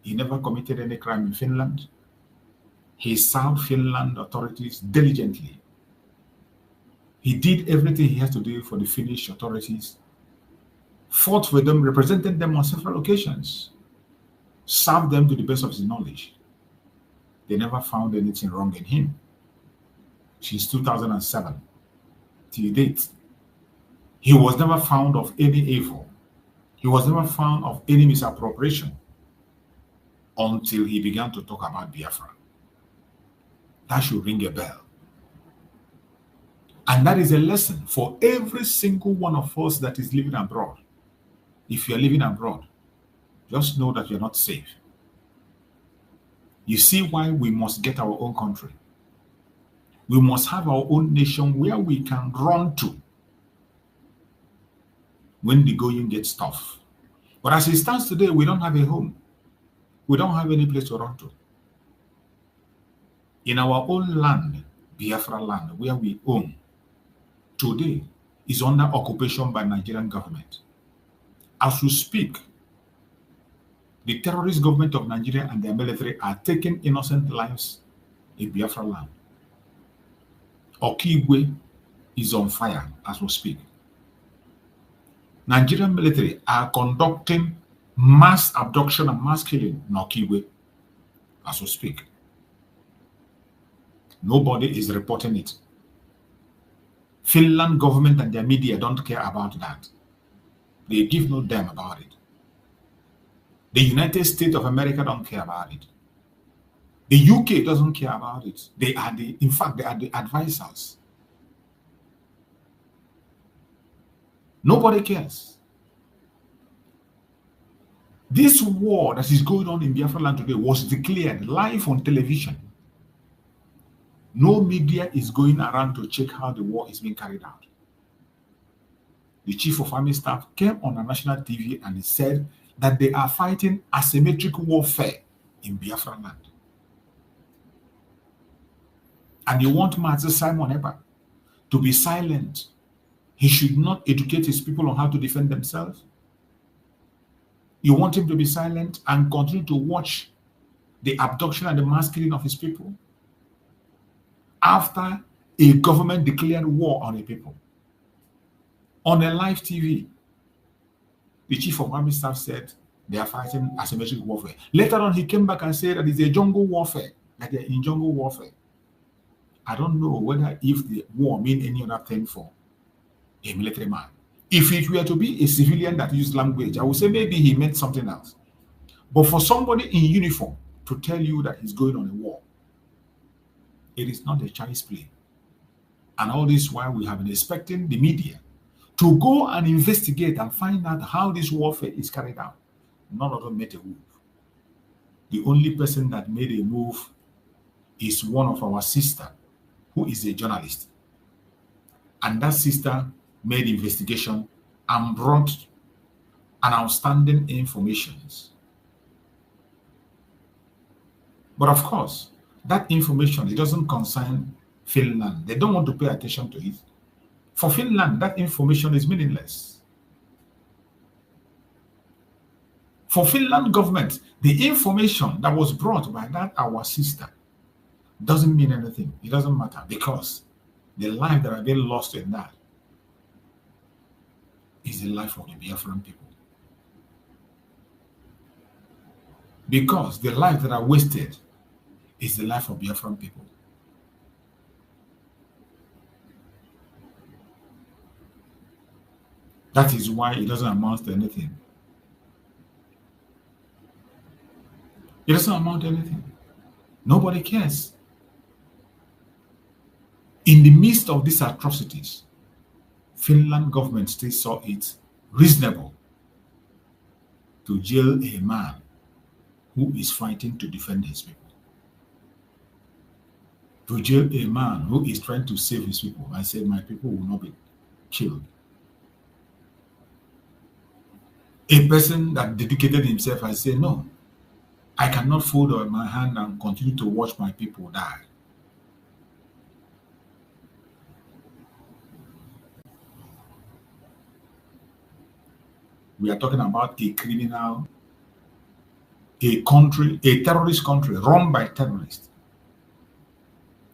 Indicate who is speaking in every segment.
Speaker 1: He never committed any crime in Finland. He served Finland authorities diligently. He did everything he has to do for the Finnish authorities, fought for them, represented them on several occasions, served them to the best of his knowledge. They never found anything wrong in him. Since 2007 till date, he was never found of any evil. He was never found of any misappropriation until he began to talk about Biafra. That should ring a bell. And that is a lesson for every single one of us that is living abroad. If you're living abroad, just know that you're not safe. You see why we must get our own country. We must have our own nation where we can run to when the going gets tough. But as it stands today, we don't have a home. We don't have any place to run to. In our own land, Biafra land, where we own, today is under occupation by Nigerian government. As we speak, the terrorist government of Nigeria and their military are taking innocent lives in Biafra land. Okigwe is on fire as we speak. Nigerian military are conducting mass abduction and mass killing in Okigwe as we speak. Nobody is reporting it. Finland government and their media don't care about that. They give no damn about it. The United States of America don't care about it. The UK doesn't care about it. In fact, they are the advisors. Nobody cares. This war that is going on in Biafra land today was declared live on television. No media is going around to check how the war is being carried out. The chief of army staff came on a national TV and he said that they are fighting asymmetric warfare in Biafra land. And you want Master Simon Ekpa to be silent. He should not educate his people on how to defend themselves. You want him to be silent and continue to watch the abduction and the mass killing of his people after a government declared war on a people. On a live TV, the chief of army staff said they are fighting asymmetric warfare. Later on, he came back and said that it's a jungle warfare, that they're in jungle warfare. I don't know whether if the war mean any other thing for a military man. If it were to be a civilian that used language, I would say maybe he meant something else. But for somebody in uniform to tell you that he's going on a war, it is not a child's play. And all this while we have been expecting the media to go and investigate and find out how this warfare is carried out. None of them made a move. The only person that made a move is one of our sisters, who is a journalist. And that sister made investigation and brought an outstanding information. But of course, that information, it doesn't concern Finland. They don't want to pay attention to it. For Finland, that information is meaningless. For Finland government, the information that was brought by that our sister doesn't mean anything. It doesn't matter because the life that are being lost in that is the life of the Biafran people. Because the life that are wasted is the life of Biafran people. That is why it doesn't amount to anything. It doesn't amount to anything. Nobody cares. In the midst of these atrocities, Finland government still saw it reasonable to jail a man who is fighting to defend his people. To jail a man who is trying to save his people and say, my people will not be killed. A person that dedicated himself and said, no, I cannot fold on my hand and continue to watch my people die. We are talking about a criminal a country, a terrorist country run by terrorists,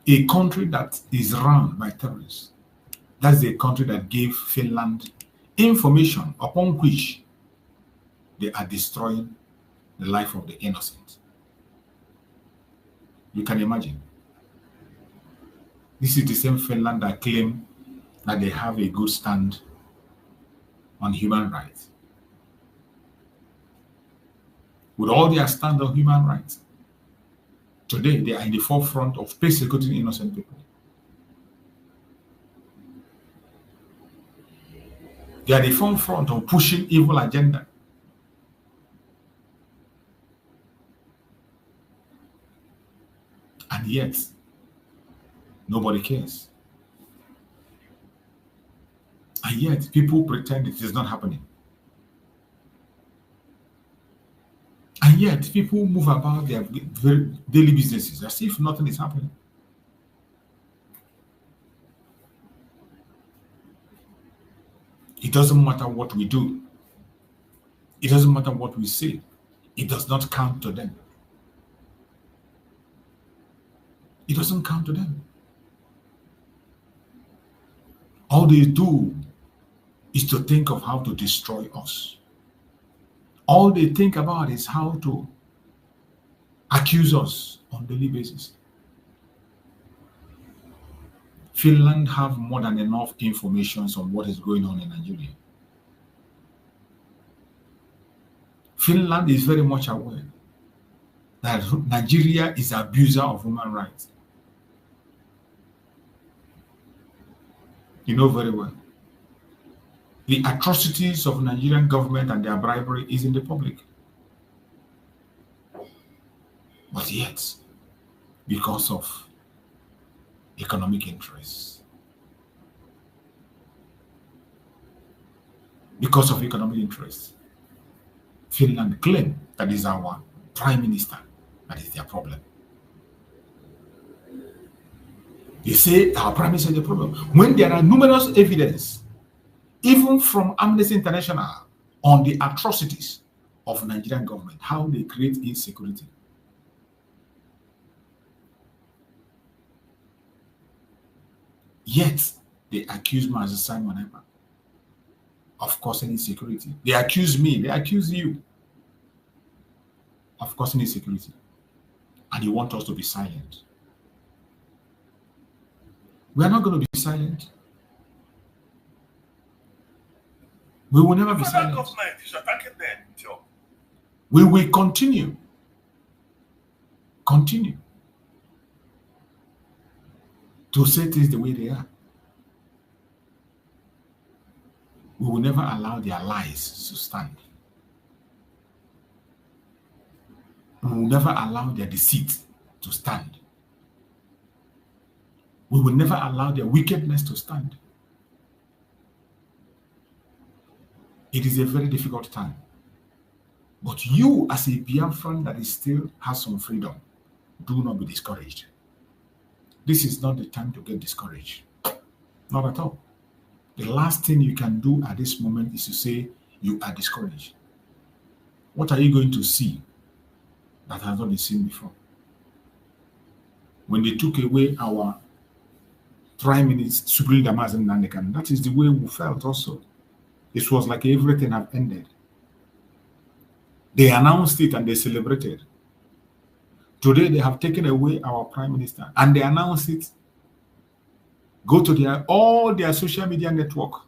Speaker 1: a country that is run by terrorists. That's the country that gave Finland information upon which they are destroying the life of the innocent. You can imagine. This is the same Finland that claim that they have a good stand on human rights. With all their stand on human rights, today they are in the forefront of persecuting innocent people. They are the forefront of pushing evil agenda. And yet, nobody cares. And yet, people pretend it is not happening. And yet, people move about their daily businesses as if nothing is happening. It doesn't matter what we do. It doesn't matter what we say. It does not count to them. It doesn't count to them. All they do is to think of how to destroy us. All they think about is how to accuse us on a daily basis. Finland have more than enough information on what is going on in Nigeria. Finland is very much aware that Nigeria is an abuser of human rights. You know very well. The atrocities of Nigerian government and their bribery is in the public. But yet, because of economic interests, Finland claim that is our prime minister. That is their problem. They say our prime minister is the problem. When there are numerous evidence, even from Amnesty International, on the atrocities of Nigerian government, how they create insecurity. Yet, they accuse me as Simon Ekpa of causing insecurity. They accuse me, they accuse you of causing insecurity. And you want us to be silent. We are not going to be silent. We will never be silent. We will continue to say things the way they are. We will never allow their lies to stand. We will never allow their deceit to stand. We will never allow their wickedness to stand. It is a very difficult time. But you, as a Biafran that is still has some freedom, do not be discouraged. This is not the time to get discouraged. Not at all. The last thing you can do at this moment is to say you are discouraged. What are you going to see that has not been seen before? When they took away our Prime Minister, Supreme Damazin Nandekan, that is the way we felt also. It was like everything had ended. They announced it and they celebrated. Today they have taken away our Prime Minister and they announced it. Go to all their social media network.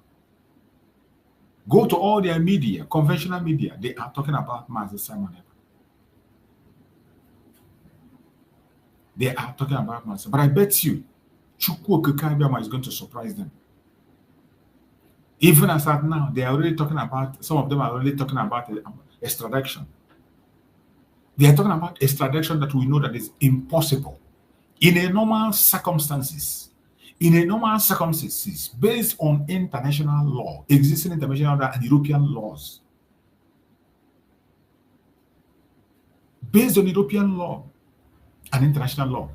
Speaker 1: Go to all their media, conventional media. They are talking about Master Simon Ekpa. They are talking about Master. But I bet you, Chukwu Okeke is going to surprise them. Even as at now, they are already talking about, some of them are already talking about extradition. They are talking about extradition that we know that is impossible. In a normal circumstances, based on international law, existing international law and European laws, based on European law and international law,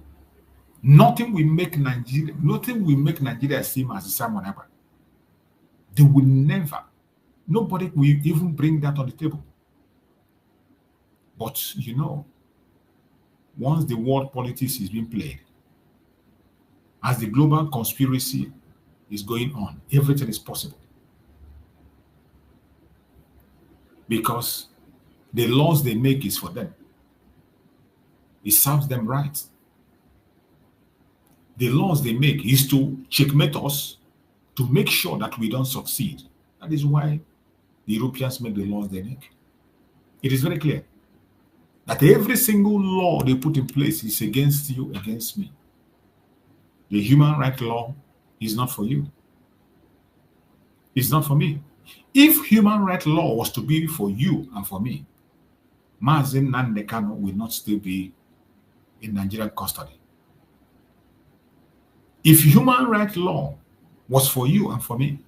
Speaker 1: nothing will make Nigeria seem as Simon Ekpa. They will never, nobody will even bring that on the table. But you know, once the world politics is being played, as the global conspiracy is going on, everything is possible. Because the laws they make is for them. It serves them right. The laws they make is to checkmate us, to make sure that we don't succeed. That is why the Europeans make the laws they make. It is very clear that every single law they put in place is against you, against me. The human rights law is not for you. It's not for me. If human rights law was to be for you and for me, Mazen Nnamdi Kanu will not still be in Nigerian custody. If human rights law was for you and for me,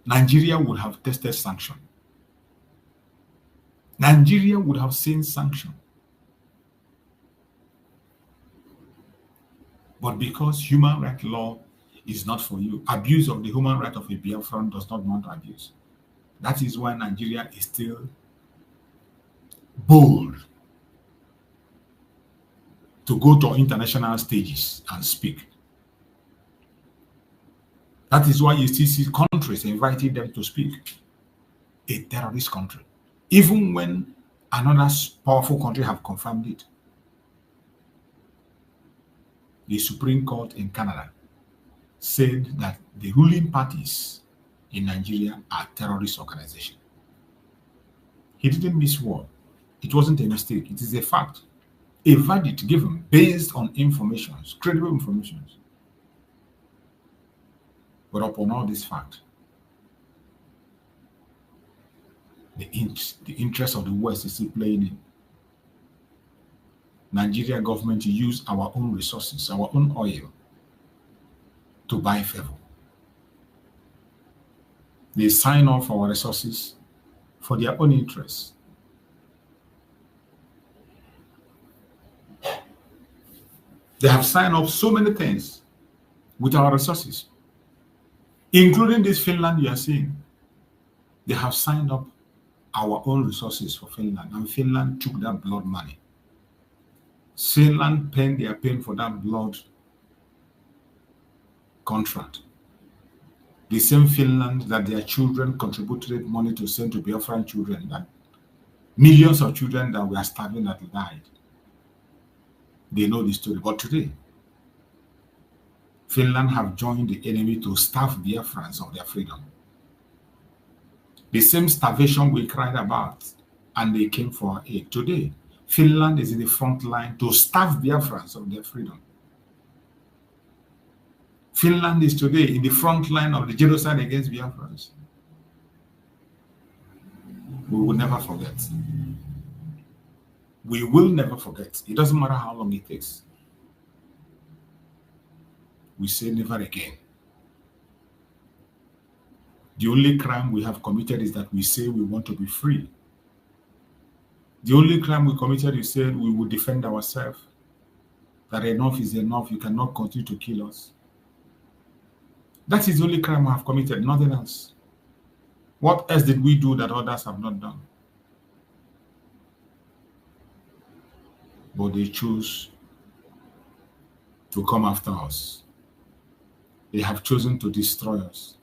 Speaker 1: Nigeria would have tested sanction. Nigeria would have seen sanction. But because human rights law is not for you, abuse of the human right of a Biafran does not want to abuse. That is why Nigeria is still bold to go to international stages and speak. That is why you still see countries inviting them to speak. A terrorist country. Even when another powerful country have confirmed it. The Supreme Court in Canada said that the ruling parties in Nigeria are terrorist organizations. He didn't miss word. It wasn't a mistake. It is a fact. A verdict given based on information, credible information. But upon all this fact, the interest of the West is still playing in. Nigeria government use our own resources, our own oil, to buy favor. They sign off our resources for their own interests. They have signed up so many things with our resources, including this Finland you are seeing. They have signed up our own resources for Finland, and Finland took that blood money. Finland paying for that blood contract. The same Finland that their children contributed money to send to Biafran children, that millions of children that were starving that died. They know the story. But today, Finland have joined the enemy to starve Biafrans of their freedom. The same starvation we cried about, and they came for our aid. Today, Finland is in the front line to starve Biafrans of their freedom. Finland is today in the front line of the genocide against Biafrans. We will never forget. We will never forget. It doesn't matter how long it takes. We say never again. The only crime we have committed is that we say we want to be free. The only crime we committed is said we will defend ourselves. That enough is enough. You cannot continue to kill us. That is the only crime we have committed, nothing else. What else did we do that others have not done? But they choose to come after us. They have chosen to destroy us.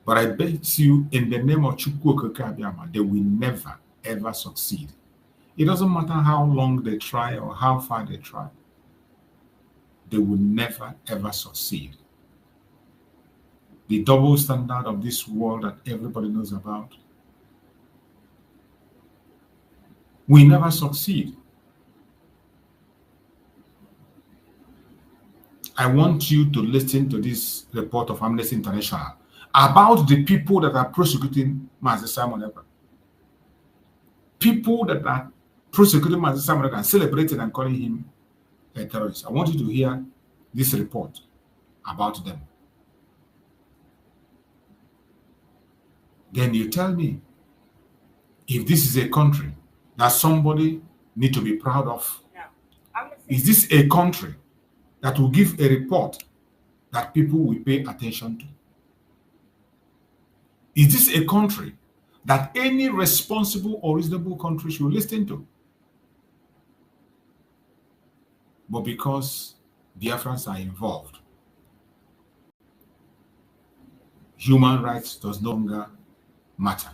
Speaker 1: But I bet you, in the name of Chukwu Okike Abiama, they will never, ever succeed. It doesn't matter how long they try or how far they try. They will never, ever succeed. The double standard of this world that everybody knows about will never succeed. I want you to listen to this report of Amnesty International about the people that are prosecuting Mazi Simon Ekpa. People that are prosecuting Mazi Simon Ekpa and celebrating and calling him a terrorist. I want you to hear this report about them. Then you tell me if this is a country that somebody need to be proud of. Yeah. Is this a country that will give a report that people will pay attention to? Is this a country that any responsible or reasonable country should listen to. But because Biafrans are involved, human rights does no longer matter.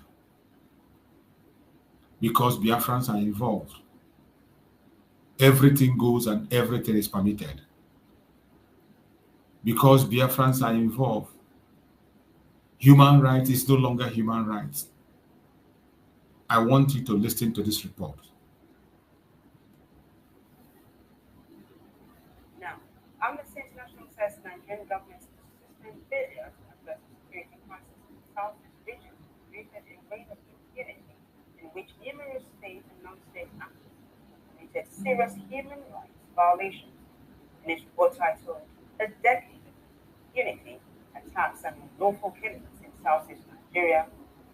Speaker 1: Because Biafrans are involved, everything goes and everything is permitted. Because Biafrans are involved, human rights is no longer human rights. I want you to listen to this report.
Speaker 2: Now, Amnesty International says Nigerian government's persistent failure to address the security crisis in the southeast region created a reign of impunity in which numerous state and non-state actors committed serious human rights violations. In its report titled "A Decade of Impunity, Attacks and Unlawful Killings in Southeast Nigeria,"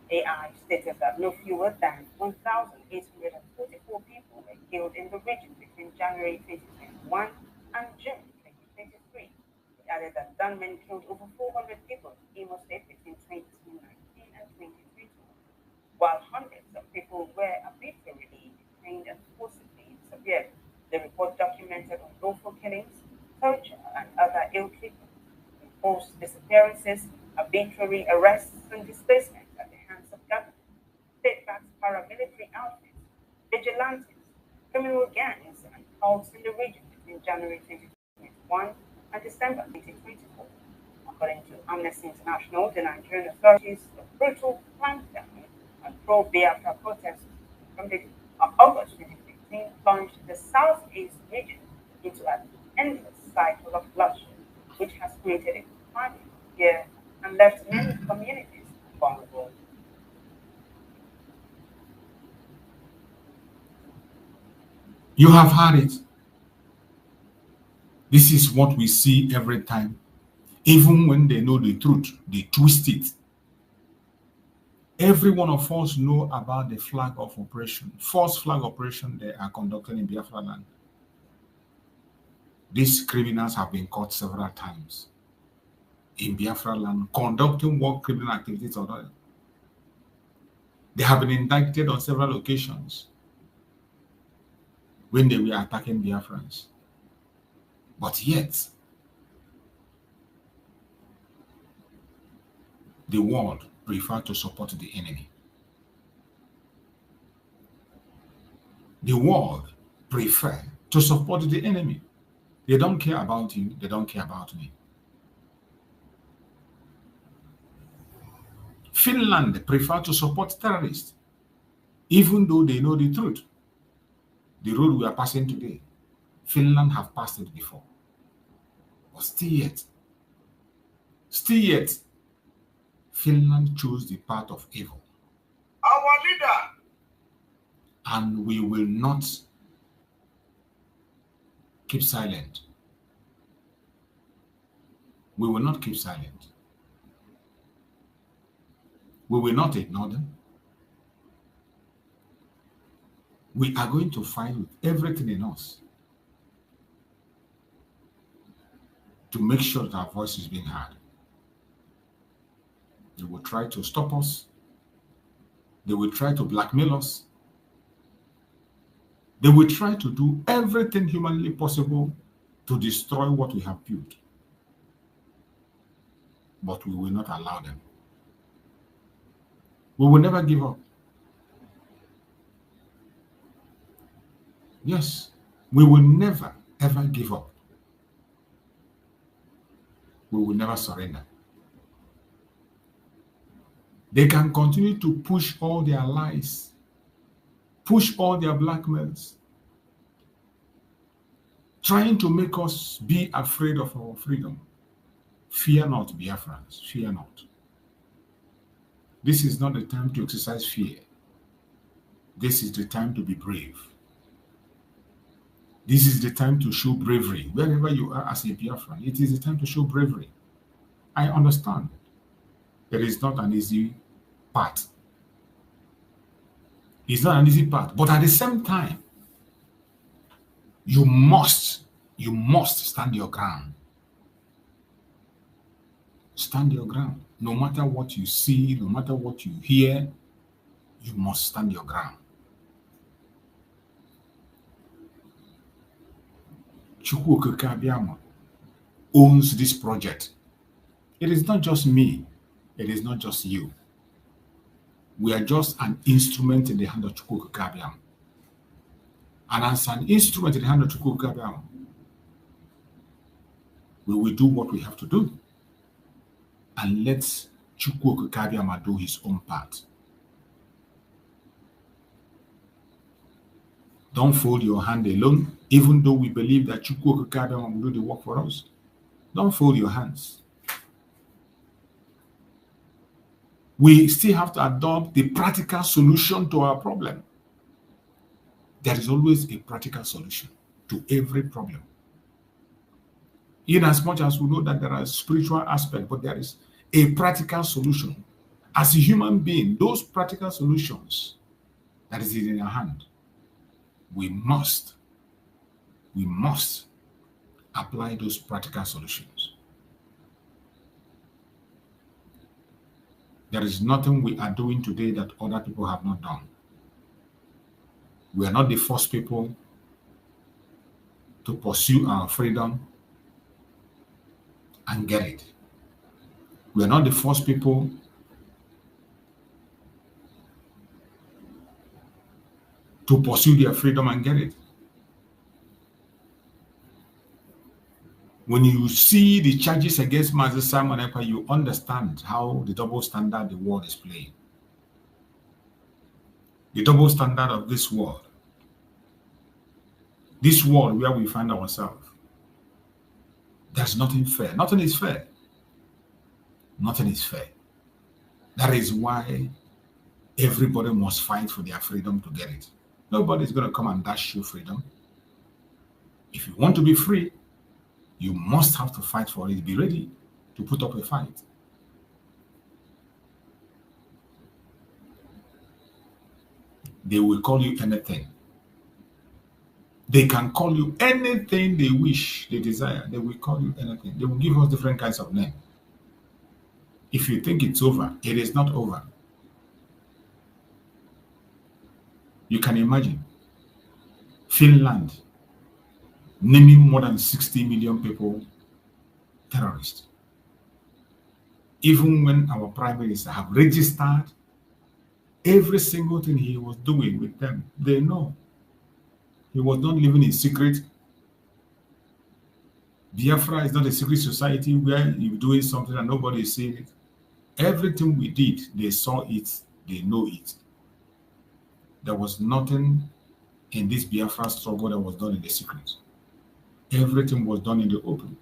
Speaker 2: AI stated that no fewer than 1,844 people were killed in the region between January 2021 and June 2023. It added that gunmen killed over 400 people in Imo State between 2019 and 2021, while hundreds of people were arbitrarily detained and forcibly disappeared. The report documented unlawful killings, torture, and other ill treatment, enforced disappearances, arbitrary arrests, and displacement at the hands of government, state-backed paramilitary outfits, vigilantes, criminal gangs, and cults in the region between January 2021 and December 2024. According to Amnesty International, the Nigerian authorities' brutal clampdown on pro-Biafra protests from the August 2015 plunged the southeast region into an endless cycle of bloodshed, which has created a climate of fear and left many communities vulnerable.
Speaker 1: You have heard it. This is what we see every time. Even when they know the truth, they twist it. Every one of us know about the flag of operation, false flag operation they are conducting in Biafra land. These criminals have been caught several times in Biafra land conducting what criminal activities or not. They have been indicted on several occasions when they were attacking Biafrans. But yet, the world prefer to support the enemy. The world prefer to support the enemy. They don't care about you. They don't care about me. Finland prefer to support terrorists, even though they know the truth. The road we are passing today, Finland have passed it before. But still yet, Finland chose the path of evil.
Speaker 2: Our leader!
Speaker 1: And we will not keep silent. We will not keep silent. We will not ignore them. We are going to fight with everything in us to make sure that our voice is being heard. They will try to stop us. They will try to blackmail us. They will try to do everything humanly possible to destroy what we have built. But we will not allow them. We will never give up. Yes, we will never, ever give up. We will never surrender. They can continue to push all their lies, push all their blackmails, trying to make us be afraid of our freedom. Fear not, Biafrans, fear not. This is not the time to exercise fear. This is the time to be brave. This is the time to show bravery. Wherever you are as a Biafran, it is the time to show bravery. I understand it is not an easy path. It's not an easy path, but at the same time, you must stand your ground. Stand your ground. No matter what you see, no matter what you hear, You must stand your ground. Chukwu Okike Abiama owns this project. It is not just me. It is not just you. We are just an instrument in the hand of Chukwu Okike Abiama. And as an instrument in the hand of Chukwu Okike Abiama, we will do what we have to do. And let Chukwu Okike Abiama do his own part. Don't fold your hand alone, even though we believe that Chukwu Okike Abiama will do the work for us. Don't fold your hands. We still have to adopt the practical solution to our problem. There is always a practical solution to every problem. In as much as we know that there are spiritual aspects, but there is a practical solution. As a human being, those practical solutions that is in our hand, we must apply those practical solutions. There is nothing we are doing today that other people have not done. We are not the first people to pursue our freedom and get it. We are not the first people to pursue their freedom and get it. When you see the charges against Master Simon Ekpa, you understand how the double standard the world is playing. The double standard of this world where we find ourselves, there's nothing fair. Nothing is fair. Nothing is fair. That is why everybody must fight for their freedom to get it. Nobody's going to come and dash you freedom. If you want to be free, you must have to fight for it. Be ready to put up a fight. They will call you anything. They can call you anything they wish, they desire. They will call you anything. They will give us different kinds of names. If you think it's over, it is not over. You can imagine Finland naming more than 60 million people terrorists. Even when our prime minister have registered every single thing he was doing with them, they know. He was not living in secret. Biafra is not a secret society where you're doing something and nobody is seeing it. Everything we did, they saw it, they know it. There was nothing in this Biafra struggle that was done in the secret. Everything was done in the open.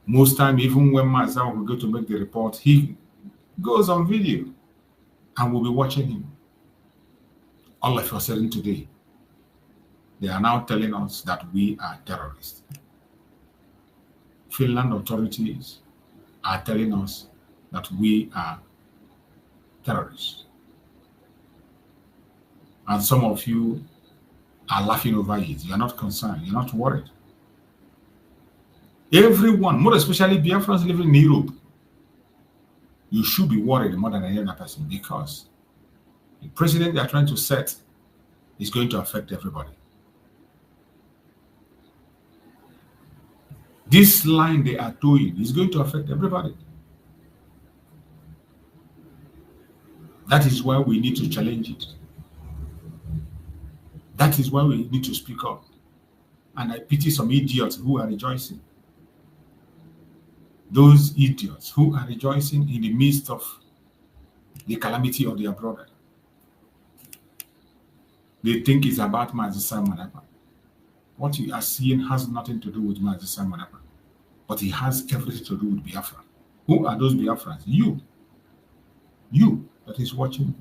Speaker 1: Most time, even when Mazda will go to make the report, he goes on video and we'll be watching him. All of a sudden today, they are now telling us that we are terrorists. Finland authorities are telling us that we are terrorists. And some of you are laughing over it. You're not concerned. You're not worried. Everyone, more especially Biafrans living in Europe, you should be worried more than any other person, because the president they are trying to set is going to affect everybody. This line they are doing is going to affect everybody. That is why we need to challenge it. That is why we need to speak up. And I pity some idiots who are rejoicing. Those idiots who are rejoicing in the midst of the calamity of their brother. They think it's about Master Simon Ekpa. What you are seeing has nothing to do with Master Simon Ekpa, but it has everything to do with Biafra. Who are those Biafrans? You that is watching.